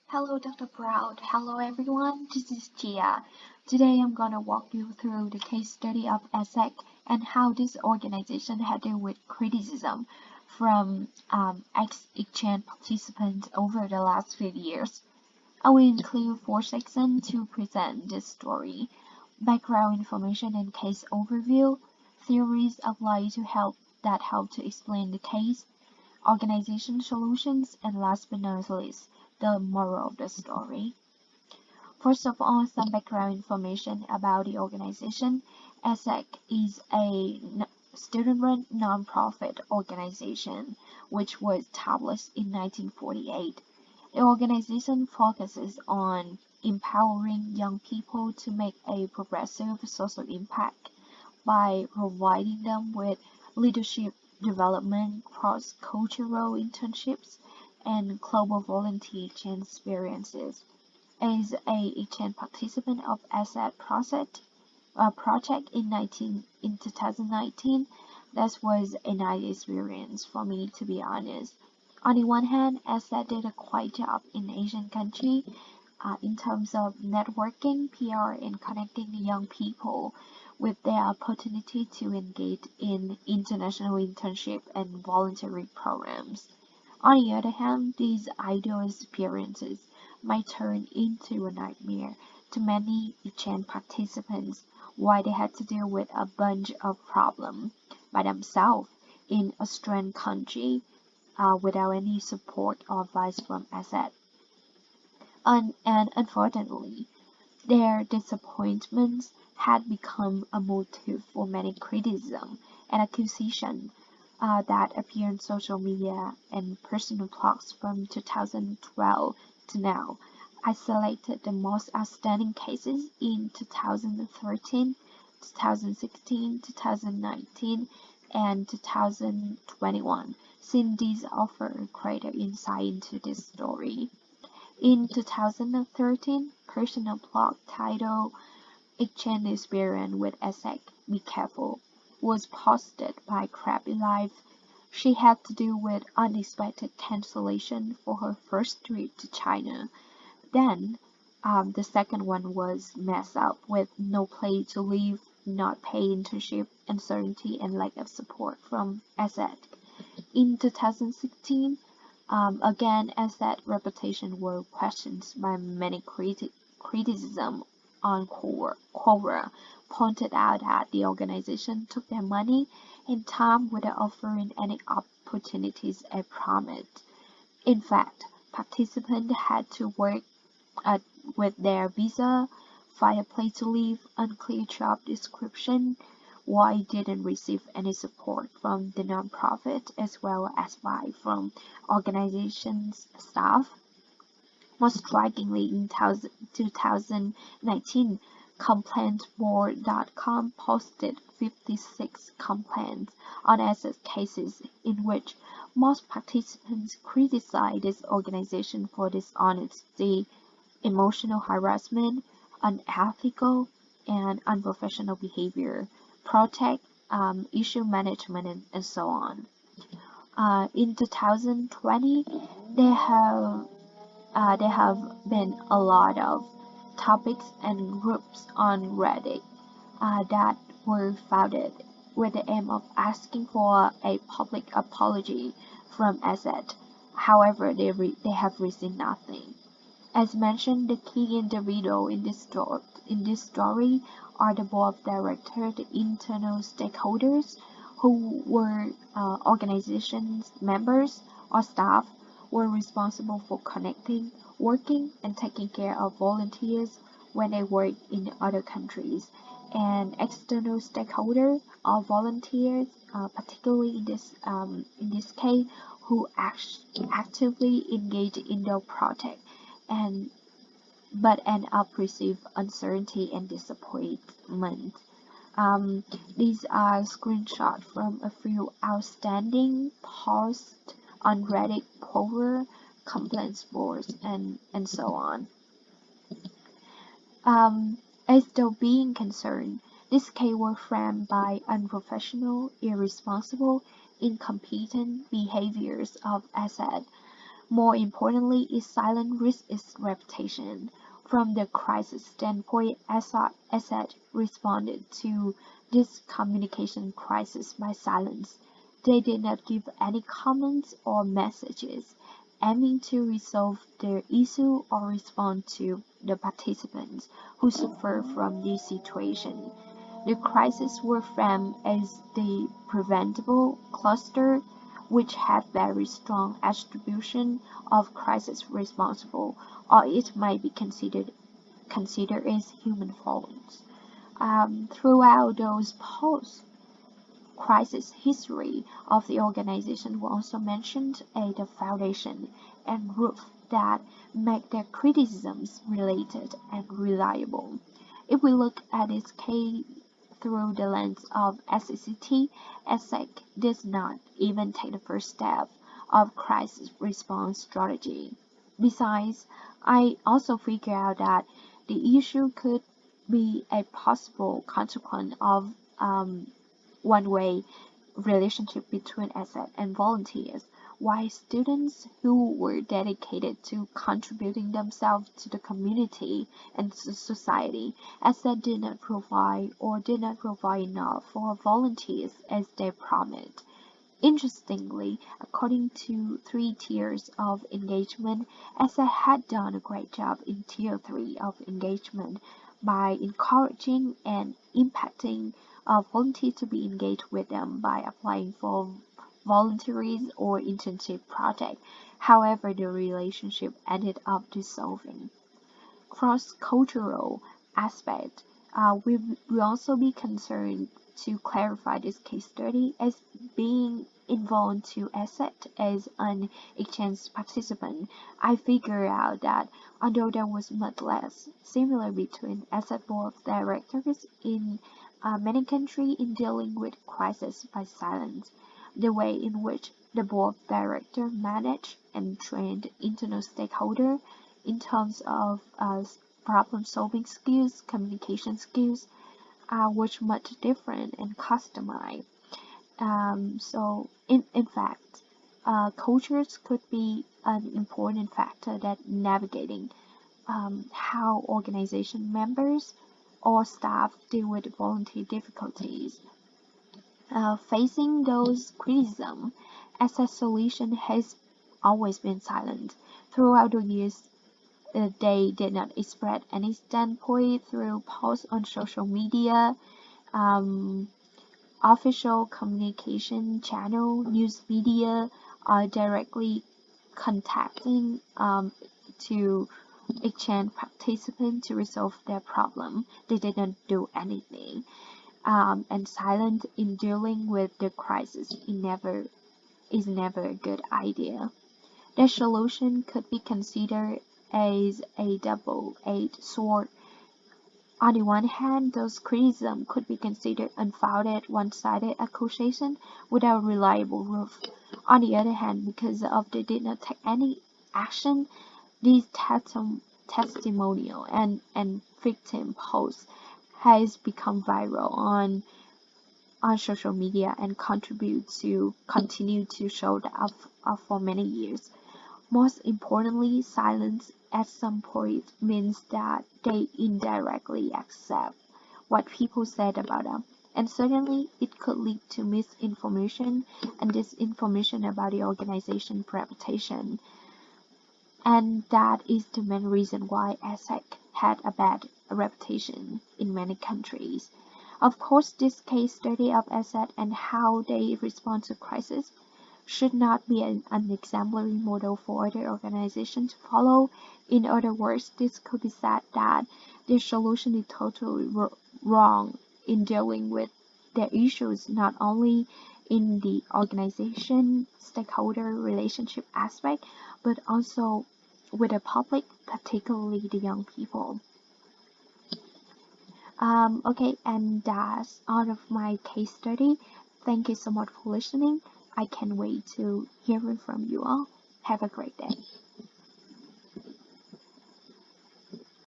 Hello, Dr. Proud. Hello, everyone. This is Gia. Today, I'm gonna walk you through the case study of AIESEC and how this organization had dealt with criticism from ex-exchange participants over the last few years. I will include 4 sections to present this story: background information and case overview, theories applied to help to explain the case, organization solutions, and last but not least, the moral of the story. First of all, some background information about the organization. AIESEC is a student-run non-profit organization which was established in 1948. The organization focuses on empowering young people to make a progressive social impact by providing them with leadership development, cross-cultural internships, and global volunteer exchange experiences. As a exchange participant of AIESEC project in 2019, that was a nice experience for me, to be honest. On the one hand, AIESEC did a quite job in Asian country in terms of networking, PR, and connecting the young people with their opportunity to engage in international internship and voluntary programs. On the other hand, these ideal experiences might turn into a nightmare to many exchange participants while they had to deal with a bunch of problems by themselves in a strange country without any support or advice from AIESEC. And unfortunately, their disappointments had become a motive for many criticism and accusation that appear on social media and personal blogs from 2012 to now. I selected the most outstanding cases in 2013, 2016, 2019, and 2021, since these offer greater insight into this story. In 2013, personal blog titled "Exchange Experience with AIESEC, Be Careful" was posted by Crappy Life. She had to deal with unexpected cancellation for her first trip to China. Then, the second one was messed up with no place to live, not paid internship, uncertainty, and lack of support from AIESEC. In 2016, again, AIESEC reputation were questioned by many criticism on Quora pointed out that the organization took their money and time without offering any opportunities as promised. In fact, participants had to work with their visa, find a place to live, unclear job description, while didn't receive any support from the nonprofit as well as from organization's staff. Most strikingly, in 2019, ComplaintsBoard.com posted 56 complaints on AIESEC cases in which most participants criticized this organization for dishonesty, emotional harassment, unethical and unprofessional behavior, project issue management, and so on. In 2020, there have been a lot of topics and groups on Reddit that were founded with the aim of asking for a public apology from AIESEC. However, they have received nothing. As mentioned, the key individual in this story are the board of directors, the internal stakeholders who were organizations members or staff were responsible for connecting, working, and taking care of volunteers when they work in other countries. And external stakeholders or volunteers, particularly in this case, who actively engage in the project and but end up receive uncertainty and disappointment. These are screenshots from a few outstanding posts on Reddit, Quora, complaints boards, and so on. As though being concerned, this case was framed by unprofessional, irresponsible, incompetent behaviors of AIESEC, More importantly, its silent risk its reputation. From the crisis standpoint, AIESEC responded to this communication crisis by silence. They did not give any comments or messages aiming to resolve the issue or respond to the participants who suffer from this situation. The crises were framed as the preventable cluster, which had very strong attribution of crisis responsible, or it might be considered as human faults. Throughout those post-crisis history of the organization were also mentioned as the foundation and roof that make their criticisms related and reliable. If we look at its case through the lens of SCCT, AIESEC does not even take the first step of crisis response strategy. Besides, I also figure out that the issue could be a possible consequence of one-way relationship between AIESEC and volunteers, while students who were dedicated to contributing themselves to the community and society, AIESEC did not provide enough for volunteers as they promised. Interestingly, according to 3 tiers of engagement, AIESEC had done a great job in Tier 3 of engagement by encouraging and impacting volunteers to be engaged with them by applying for volunteers or internship projects. However, the relationship ended up dissolving. Cross-cultural aspect. We will also be concerned to clarify this case study as being involved to AIESEC as an exchange participant. I figured out that although there was much less similar between AIESEC board of directors in many countries in dealing with crisis by silence, the way in which the board of directors managed and trained internal stakeholders in terms of problem-solving skills, communication skills, was much different and customized. So, in fact, cultures could be an important factor that navigating how organization members or staff deal with volunteer difficulties. Facing those criticism as a solution has always been silent. Throughout the years, they did not express any standpoint through posts on social media, official communication channel, news media, or directly contacting to exchange participants to resolve their problem. They did not do anything. And silent in dealing with the crisis is never a good idea. The solution could be considered as a double-edged sword. On the one hand, those criticisms could be considered unfounded, one-sided accusation without reliable proof. On the other hand, because of they did not take any action, these testimonial and victim posts has become viral on social media and continue to show up for many years. Most importantly, silence at some point means that they indirectly accept what people said about them. And certainly, it could lead to misinformation and disinformation about the organization's reputation. And that is the main reason why AIESEC had a bad reputation in many countries. Of course, this case study of AIESEC and how they respond to crisis should not be an exemplary model for other organizations to follow. In other words, this could be said that the solution is totally wrong in dealing with the issues not only in the organization stakeholder relationship aspect, but also with the public, particularly the young people. Okay, and that's all of my case study. Thank you so much for listening. I can't wait to hear from you all. Have a great day.